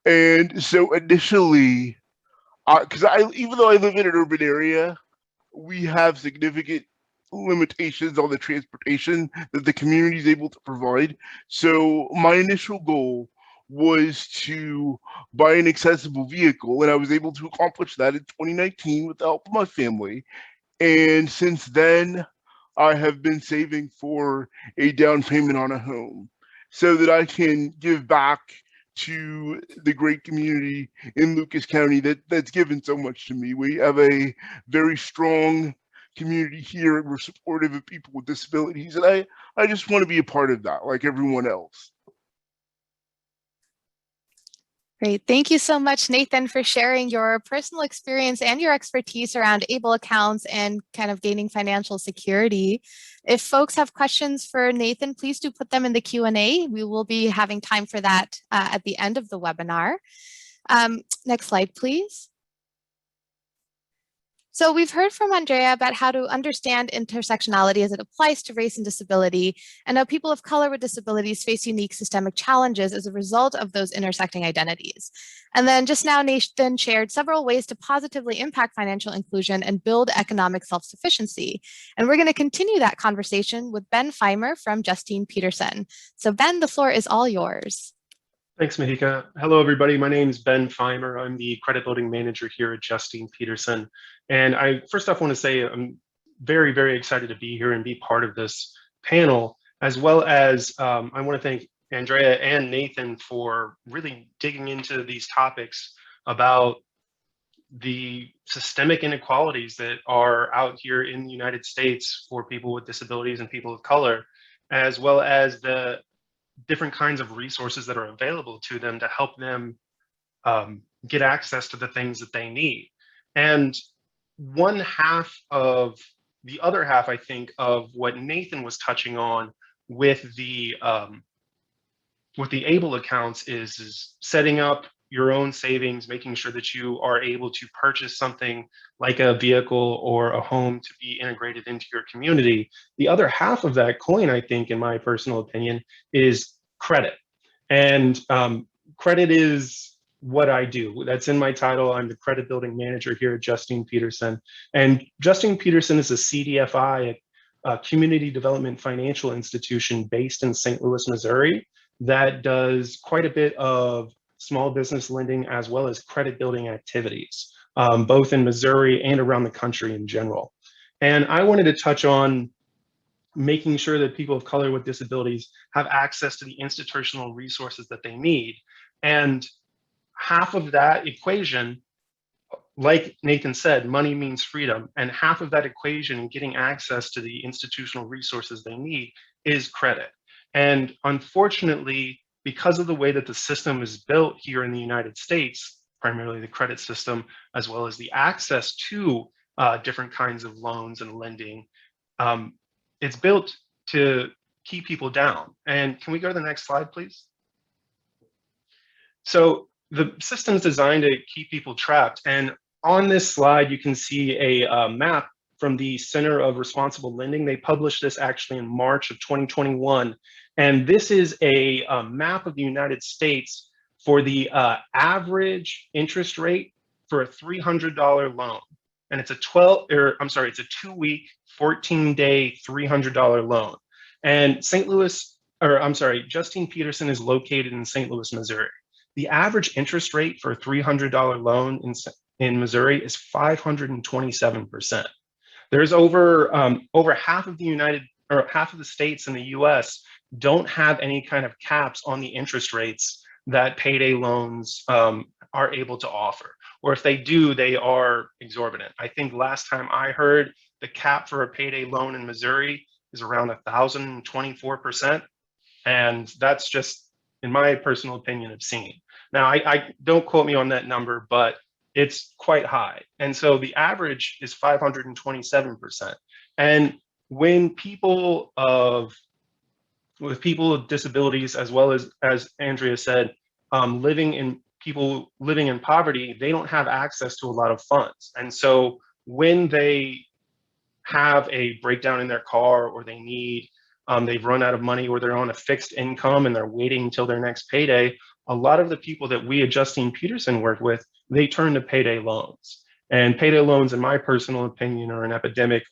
And so initially, because even though I live in an urban area, we have significant limitations on the transportation that the community is able to provide. So my initial goal was to buy an accessible vehicle, and I was able to accomplish that in 2019 with the help of my family. And since then, I have been saving for a down payment on a home so that I can give back to the great community in Lucas County that's given so much to me. We have a very strong community here, and we're supportive of people with disabilities. And I just want to be a part of that, like everyone else. Great. Thank you so much, Nathan, for sharing your personal experience and your expertise around ABLE accounts and kind of gaining financial security. If folks have questions for Nathan, please do put them in the Q&A. We will be having time for that at the end of the webinar. Next slide, please. So we've heard from Andrea about how to understand intersectionality as it applies to race and disability, and how people of color with disabilities face unique systemic challenges as a result of those intersecting identities. And then just now, Nathan shared several ways to positively impact financial inclusion and build economic self-sufficiency. And we're going to continue that conversation with Ben Feimer from Justine PETERSEN. So Ben, the floor is all yours. Thanks, Mahika. Hello, everybody. My name is Ben Feimer. I'm the credit building manager here at Justine PETERSEN. And I first off want to say I'm very, very excited to be here and be part of this panel, as well as I want to thank Andrea and Nathan for really digging into these topics about the systemic inequalities that are out here in the United States for people with disabilities and people of color, as well as the different kinds of resources that are available to them to help them get access to the things that they need. And one half of the other half, I think, of what Nathan was touching on with the ABLE accounts is setting up your own savings, making sure that you are able to purchase something like a vehicle or a home to be integrated into your community. The other half of that coin, I think, in my personal opinion, is credit. And credit is what I do. That's in my title. I'm the credit building manager here at Justine PETERSEN. And Justine PETERSEN is a CDFI, a community development financial institution based in St. Louis, Missouri, that does quite a bit of small business lending as well as credit building activities, both in Missouri and around the country in general. And I wanted to touch on making sure that people of color with disabilities have access to the institutional resources that they need. And half of that equation, like Nathan said, money means freedom. And half of that equation, getting access to the institutional resources they need, is credit. And unfortunately, because of the way that the system is built here in the United States, primarily the credit system, as well as the access to different kinds of loans and lending, it's built to keep people down. And can we go to the next slide, please? So the system is designed to keep people trapped. And on this slide, you can see a map from the Center of Responsible Lending. They published this actually in March of 2021. And this is a map of the United States for the average interest rate for a $300 loan. And it's a 2-week, 14-day, $300 loan. And Justine PETERSEN is located in St. Louis, Missouri. The average interest rate for a $300 loan in Missouri is 527%. There's over half of the states in the US don't have any kind of caps on the interest rates that payday loans are able to offer. Or if they do, they are exorbitant. I think last time I heard, the cap for a payday loan in Missouri is around 1,024%. And that's just, in my personal opinion, obscene. Now, I don't quote me on that number, but it's quite high. And so the average is 527%. And when with people with disabilities, as well as Andrea said, people living in poverty, they don't have access to a lot of funds. And so when they have a breakdown in their car, or they've run out of money, or they're on a fixed income and they're waiting until their next payday, a lot of the people that we at Justine PETERSEN work with, they turn to payday loans. And payday loans, in my personal opinion, are an epidemic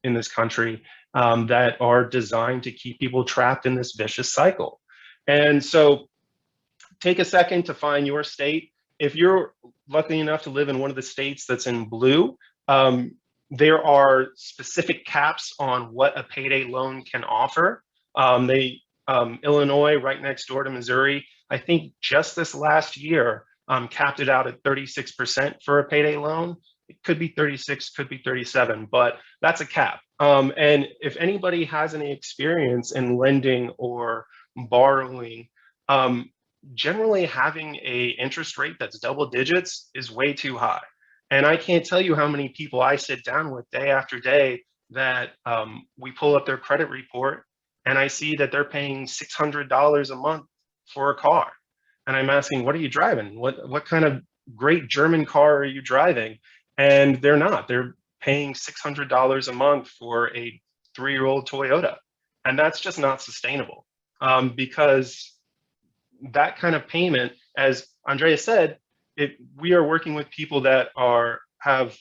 in this country that are designed to keep people trapped in this vicious cycle. And so take a second to find your state. If you're lucky enough to live in one of the states that's in blue, there are specific caps on what a payday loan can offer. Illinois, right next door to Missouri, I think just this last year, capped it out at 36% for a payday loan. It could be 36, could be 37, but that's a cap. And if anybody has any experience in lending or borrowing, generally having an interest rate that's double digits is way too high. And I can't tell you how many people I sit down with day after day that we pull up their credit report and I see that they're paying $600 a month for a car. And I'm asking, what are you driving? What kind of great German car are you driving? And they're not. They're paying $600 a month for a 3-year-old Toyota. And that's just not sustainable, because that kind of payment, as Andrea said, we are working with people that have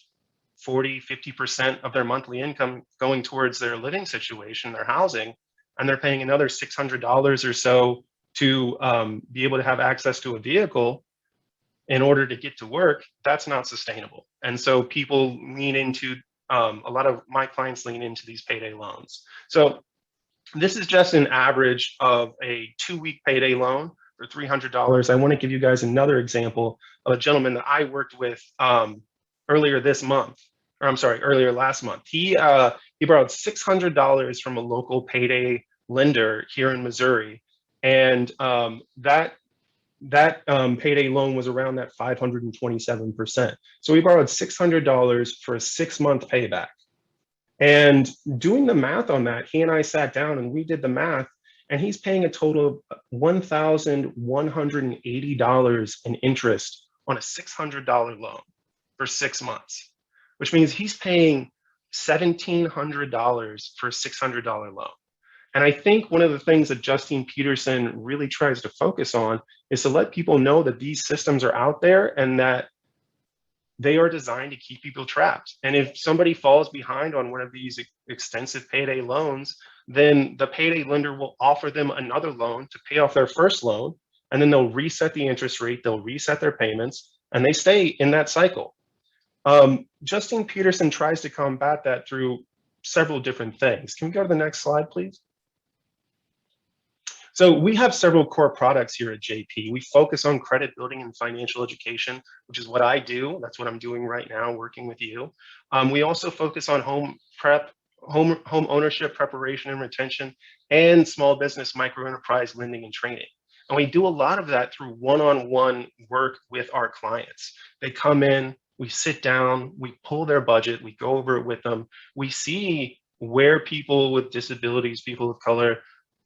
40, 50% of their monthly income going towards their living situation, their housing, and they're paying another $600 or so to be able to have access to a vehicle in order to get to work. That's not sustainable. And so people lean into, a lot of my clients lean into these payday loans. So this is just an average of a 2-week payday loan for $300. I want to give you guys another example of a gentleman that I worked with earlier last month. He borrowed $600 from a local payday lender here in Missouri, and that payday loan was around that 527%. So he borrowed $600 for a 6-month payback. And doing the math on that, he and I sat down and we did the math, and he's paying a total of $1,180 in interest on a $600 loan for 6 months, which means he's paying $1,700 for a $600 loan. And I think one of the things that Justine PETERSEN really tries to focus on is to let people know that these systems are out there and that they are designed to keep people trapped. And if somebody falls behind on one of these extensive payday loans, then the payday lender will offer them another loan to pay off their first loan, and then they'll reset the interest rate, they'll reset their payments, and they stay in that cycle. Justine PETERSEN tries to combat that through several different things. Can we go to the next slide, please? So we have several core products here at JP. We focus on credit building and financial education, which is what I do. That's what I'm doing right now, working with you. We also focus on home ownership preparation and retention, and small business micro enterprise lending and training. And we do a lot of that through one-on-one work with our clients. They come in, we sit down, we pull their budget, we go over it with them. We see where people with disabilities, people of color,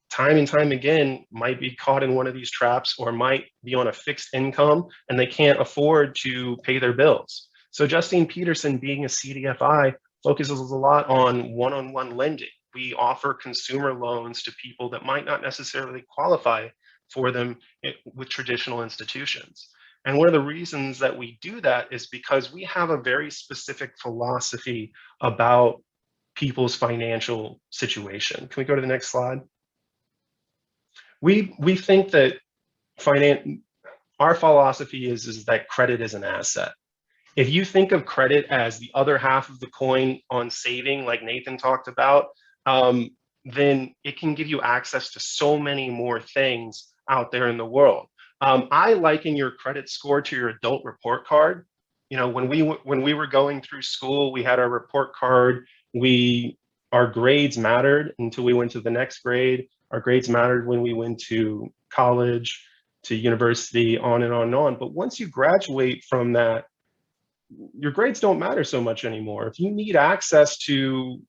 time and time again might be caught in one of these traps, or might be on a fixed income and they can't afford to pay their bills. So Justine PETERSEN, being a CDFI, focuses a lot on one-on-one lending. We offer consumer loans to people that might not necessarily qualify for them with traditional institutions. And one of the reasons that we do that is because we have a very specific philosophy about people's financial situation. Can we go to the next slide? We think that our philosophy is that credit is an asset. If you think of credit as the other half of the coin on saving, like Nathan talked about, then it can give you access to so many more things out there in the world. I liken your credit score to your adult report card. You know, when we were going through school, we had our report card. Our grades mattered until we went to the next grade. Our grades mattered when we went to college, to university, on and on and on. But once you graduate from that, your grades don't matter so much anymore. If you need access to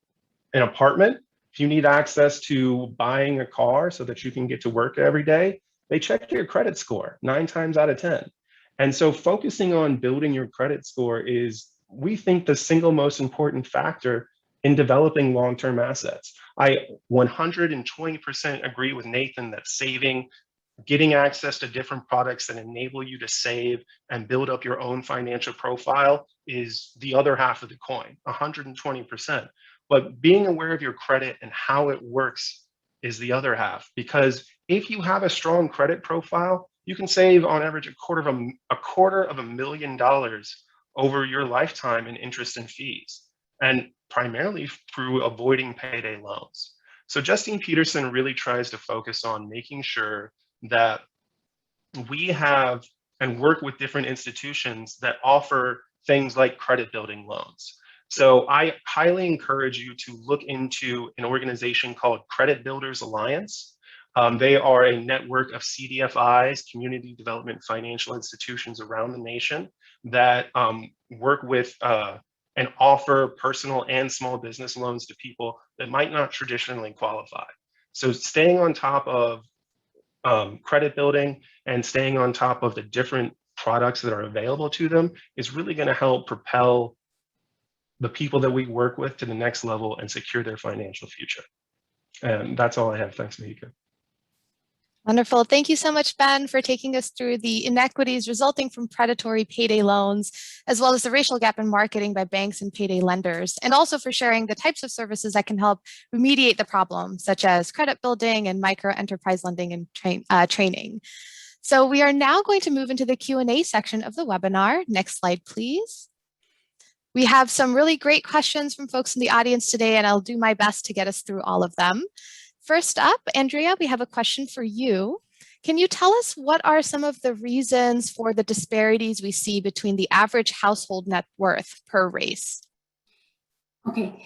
an apartment, if you need access to buying a car so that you can get to work every day, they check your credit score 9 times out of 10. And so focusing on building your credit score is, we think, the single most important factor in developing long-term assets. I 120% agree with Nathan that saving, getting access to different products that enable you to save and build up your own financial profile is the other half of the coin, 120%. But being aware of your credit and how it works is the other half, because if you have a strong credit profile, you can save on average $250,000 over your lifetime in interest and fees, and primarily through avoiding payday loans. So Justine PETERSEN really tries to focus on making sure that we have and work with different institutions that offer things like credit building loans. So I highly encourage you to look into an organization called Credit Builders Alliance. They are a network of CDFIs, community development financial institutions around the nation, that work with and offer personal and small business loans to people that might not traditionally qualify. So staying on top of credit building and staying on top of the different products that are available to them is really going to help propel the people that we work with to the next level and secure their financial future. And that's all I have. Thanks, Mahika. Wonderful. Thank you so much, Ben, for taking us through the inequities resulting from predatory payday loans, as well as the racial gap in marketing by banks and payday lenders, and also for sharing the types of services that can help remediate the problem, such as credit building and micro enterprise lending and training. So we are now going to move into the Q&A section of the webinar. Next slide, please. We have some really great questions from folks in the audience today, and I'll do my best to get us through all of them. First up, Andrea, we have a question for you. Can you tell us what are some of the reasons for the disparities we see between the average household net worth per race? Okay.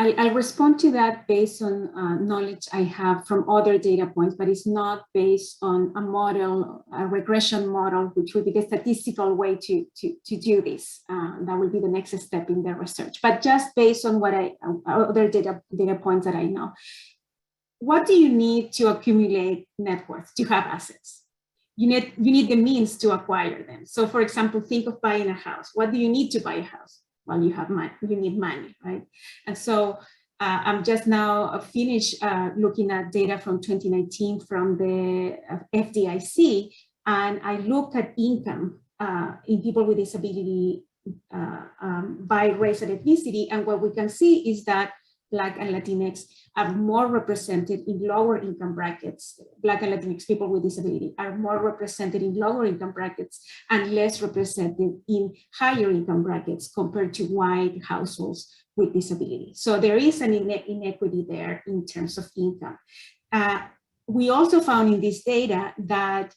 I'll respond to that based on knowledge I have from other data points, but it's not based on a model, a regression model, which would be the statistical way to do this. That will be the next step in the research. But just based on what other data points that I know. What do you need to accumulate net worth, to have assets? You need the means to acquire them. So for example, think of buying a house. What do you need to buy a house? Well, you have money, you need money, right? And so I'm just now finished looking at data from 2019 from the FDIC, and I looked at income in people with disability by race and ethnicity, and what we can see is that Black and Latinx are more represented in lower income brackets. Black and Latinx people with disability are more represented in lower income brackets and less represented in higher income brackets compared to white households with disability. So there is an inequity there in terms of income. We also found in this data that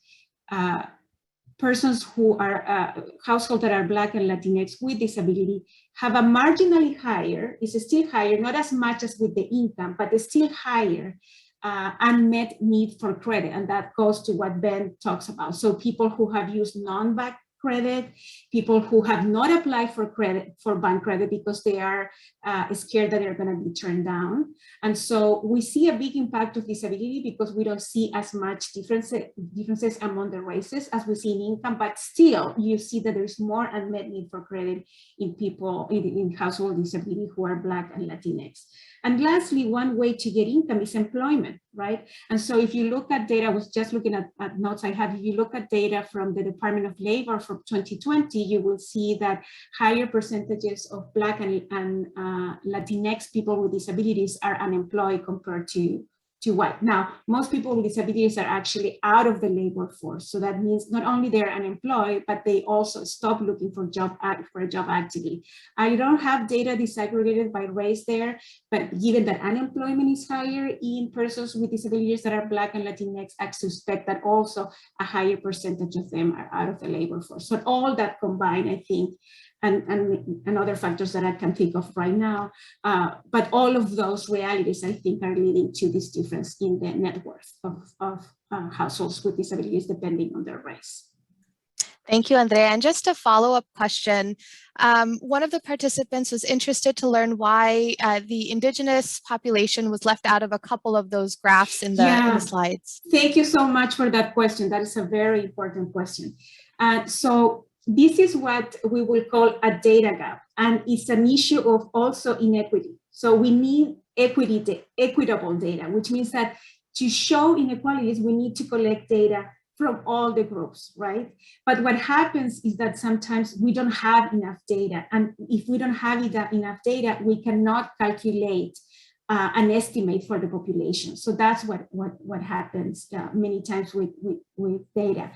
persons who are households that are Black and Latinx with disability have a marginally higher, is still higher, not as much as with the income, but it's still higher unmet need for credit. And that goes to what Ben talks about. So people who have used non-bank credit, people who have not applied for credit, for bank credit, because they are scared that they're going to be turned down. And so we see a big impact of disability because we don't see as much differences among the races as we see in income, but still you see that there's more unmet need for credit in people in household disability who are Black and Latinx. And lastly, one way to get income is employment, right? And so if you look at data, I was just looking at notes I have, if you look at data from the Department of Labor from 2020, you will see that higher percentages of Black and Latinx people with disabilities are unemployed compared to to white. Now, most people with disabilities are actually out of the labor force. So that means not only they're unemployed, but they also stop looking for a job actively. I don't have data disaggregated by race there, but given that unemployment is higher in persons with disabilities that are Black and Latinx, I suspect that also a higher percentage of them are out of the labor force. So all that combined, I think, and other factors that I can think of right now. But all of those realities, I think, are leading to this difference in the net worth of households with disabilities depending on their race. Thank you, Andrea. And just a follow-up question, one of the participants was interested to learn why the Indigenous population was left out of a couple of those graphs in the slides. Thank you so much for that question. That is a very important question. So this is what we will call a data gap, and it's an issue of also inequity. So we need equitable data, which means that to show inequalities, we need to collect data from all the groups, right? But what happens is that sometimes we don't have enough data. And if we don't have enough data, we cannot calculate an estimate for the population. So that's what happens many times with data.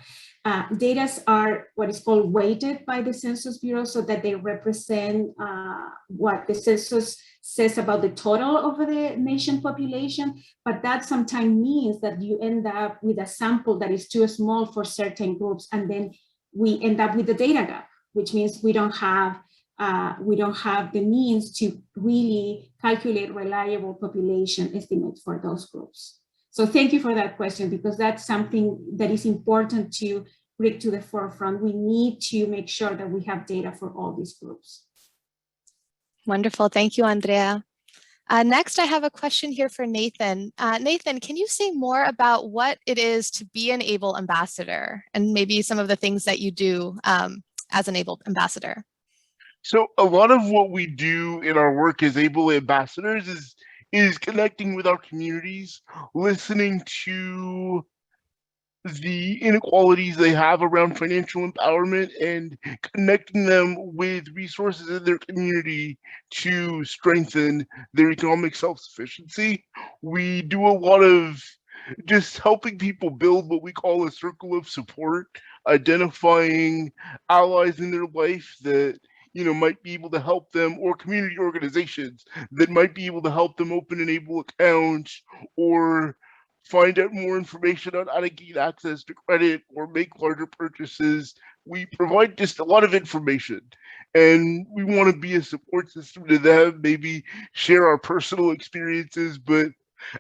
Data are what is called weighted by the Census Bureau so that they represent what the census says about the total of the nation population, but that sometimes means that you end up with a sample that is too small for certain groups, and then we end up with the data gap, which means we don't have the means to really calculate reliable population estimates for those groups. So thank you for that question, because that's something that is important to bring to the forefront. We need to make sure that we have data for all these groups. Wonderful. Thank you, Andrea. Next, I have a question here for Nathan. Nathan, can you say more about what it is to be an ABLE ambassador and maybe some of the things that you do as an ABLE ambassador? So a lot of what we do in our work as ABLE ambassadors is connecting with our communities, listening to the inequalities they have around financial empowerment and connecting them with resources in their community to strengthen their economic self-sufficiency. We do a lot of just helping people build what we call a circle of support, identifying allies in their life that might be able to help them, or community organizations that might be able to help them open an ABLE account or find out more information on how to gain access to credit or make larger purchases. We provide just a lot of information, and we want to be a support system to them, maybe share our personal experiences, but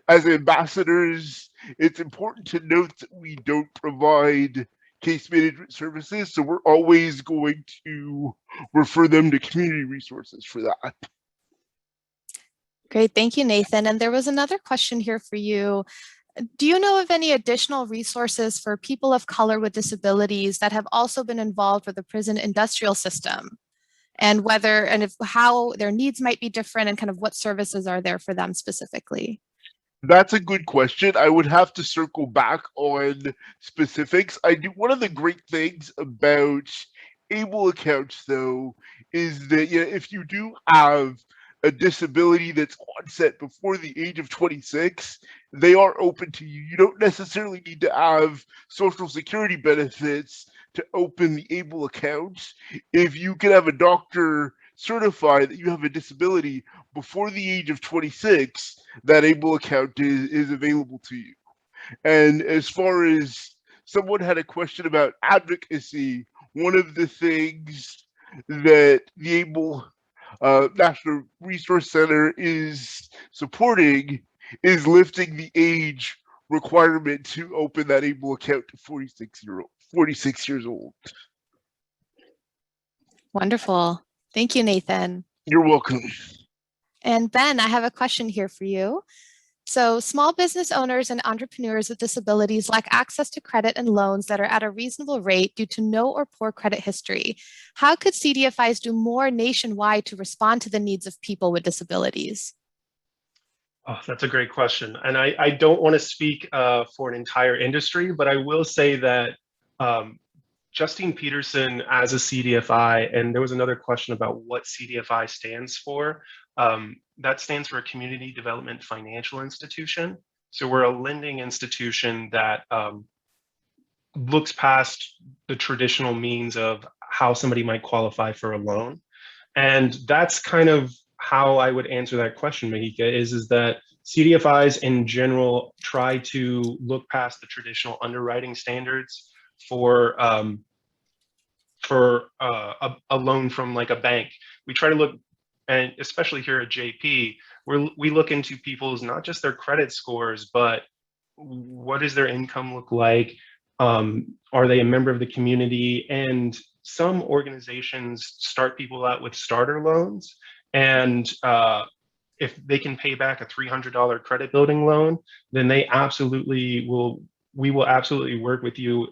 as ambassadors, it's important to note that we don't provide case management services, so we're always going to refer them to community resources for that. Great, thank you, Nathan. And there was another question here for you. Do you know of any additional resources for people of color with disabilities that have also been involved with the prison industrial system, and how their needs might be different, and kind of what services are there for them specifically? That's a good question. I would have to circle back on specifics. One of the great things about ABLE accounts, though, is that if you do have a disability that's onset before the age of 26, they are open to you. You don't necessarily need to have Social Security benefits to open the ABLE account. If you can have a doctor certify that you have a disability before the age of 26, that ABLE account is available to you. And as far as someone had a question about advocacy, one of the things that the ABLE National Resource Center is supporting is lifting the age requirement to open that ABLE account to 46 years old. Wonderful. Thank you, Nathan. You're welcome. And Ben, I have a question here for you. So small business owners and entrepreneurs with disabilities lack access to credit and loans that are at a reasonable rate due to no or poor credit history. How could CDFIs do more nationwide to respond to the needs of people with disabilities? Oh, that's a great question. And I don't want to speak for an entire industry, but I will say that Justine PETERSEN as a CDFI, and there was another question about what CDFI stands for. That stands for a Community Development Financial Institution. So we're a lending institution that looks past the traditional means of how somebody might qualify for a loan. And that's kind of how I would answer that question, Mahika, is that CDFIs in general try to look past the traditional underwriting standards for a loan from like a bank. We try to look, and especially here at JP, we look into people's, not just their credit scores, but what does their income look like? Are they a member of the community? And some organizations start people out with starter loans. And if they can pay back a $300 credit building loan, then they absolutely will, we will absolutely work with you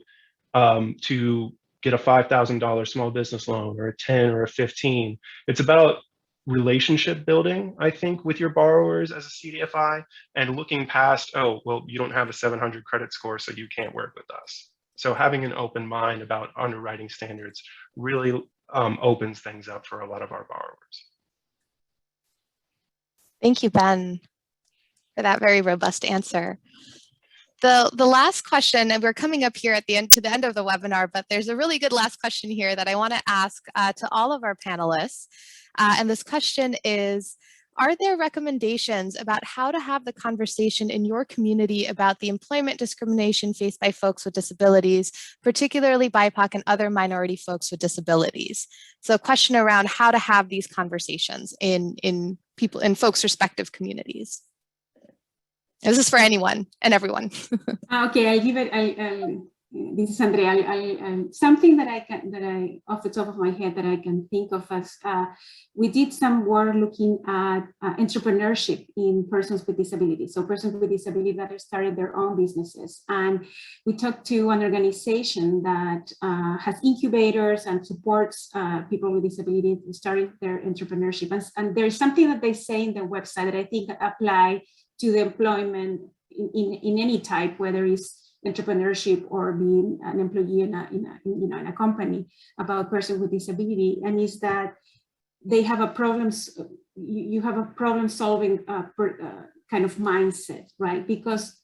to get a $5,000 small business loan or a 10 or a 15. It's about relationship building, I think, with your borrowers as a CDFI, and looking past, oh, well, you don't have a 700 credit score, so you can't work with us. So having an open mind about underwriting standards really opens things up for a lot of our borrowers. Thank you, Ben, for that very robust answer. The last question, and we're coming up here at the end to the end of the webinar, but there's a really good last question here that I want to ask to all of our panelists. And this question is, are there recommendations about how to have the conversation in your community about the employment discrimination faced by folks with disabilities, particularly BIPOC and other minority folks with disabilities? So a question around how to have these conversations in folks' respective communities. This is for anyone and everyone. Okay, I give it. This is Andrea. Something that I off the top of my head that I can think of as we did some work looking at entrepreneurship in persons with disabilities. So persons with disabilities that have started their own businesses, and we talked to an organization that has incubators and supports people with disabilities starting their entrepreneurship. And there's something that they say in their website that I think apply to the employment in any type, whether it's entrepreneurship or being an employee in a company, about person with disability, and is that they have a you have a problem solving kind of mindset, right? Because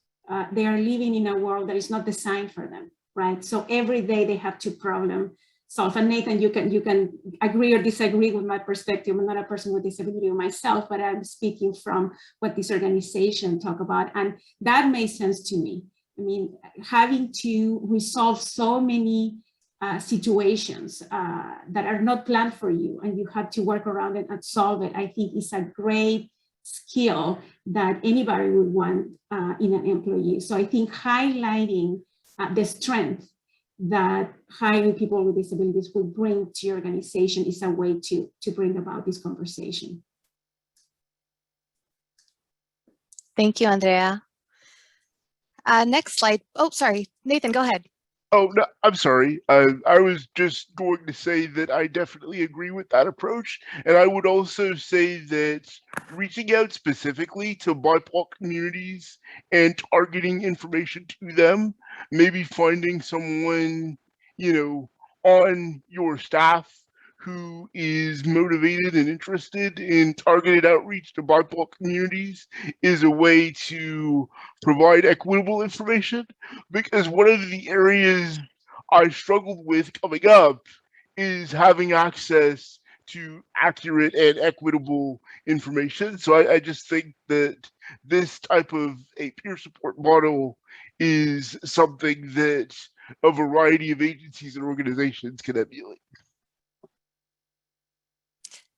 they are living in a world that is not designed for them, right? So every day they have to problem solve. And Nathan, you can agree or disagree with my perspective. I'm not a person with disability myself, but I'm speaking from what this organization talk about, and that made sense to me. I mean, having to resolve so many situations that are not planned for you, and you have to work around it and solve it, I think is a great skill that anybody would want in an employee. So I think highlighting the strength that hiring people with disabilities will bring to your organization is a way to bring about this conversation. Thank you, Andrea. Next slide. Oh, sorry, Nathan, go ahead. Oh, no, I'm sorry. I was just going to say that I definitely agree with that approach. And I would also say that reaching out specifically to BIPOC communities and targeting information to them, maybe finding someone, you know, on your staff who is motivated and interested in targeted outreach to BIPOC communities is a way to provide equitable information, because one of the areas I struggled with coming up is having access to accurate and equitable information. So I just think that this type of a peer support model is something that a variety of agencies and organizations can emulate.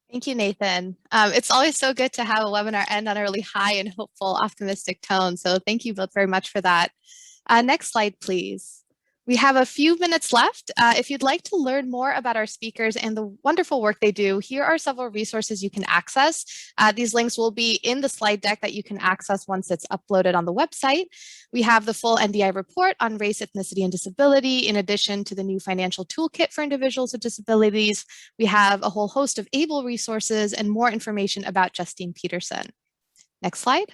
Thank you, Nathan. It's always so good to have a webinar end on a really high and hopeful, optimistic tone. So thank you both very much for that. Next slide, please. We have a few minutes left. If you'd like to learn more about our speakers and the wonderful work they do, here are several resources you can access. These links will be in the slide deck that you can access once it's uploaded on the website. We have the full NDI report on race, ethnicity, and disability, in addition to the new financial toolkit for individuals with disabilities. We have a whole host of ABLE resources and more information about Justine PETERSEN. Next slide.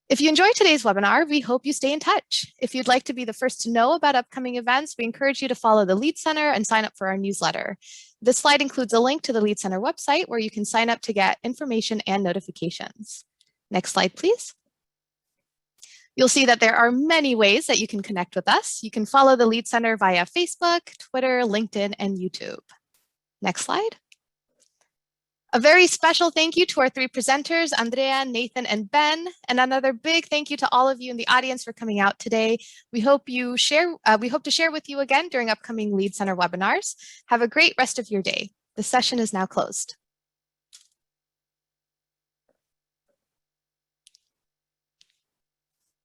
If you enjoyed today's webinar, we hope you stay in touch. If you'd like to be the first to know about upcoming events, we encourage you to follow the Lead Center and sign up for our newsletter. This slide includes a link to the Lead Center website where you can sign up to get information and notifications. Next slide, please. You'll see that there are many ways that you can connect with us. You can follow the Lead Center via Facebook, Twitter, LinkedIn, and YouTube. Next slide. A very special thank you to our three presenters, Andrea, Nathan, and Ben, and another big thank you to all of you in the audience for coming out today. We hope to share with you again during upcoming Lead Center webinars. Have a great rest of your day. The session is now closed.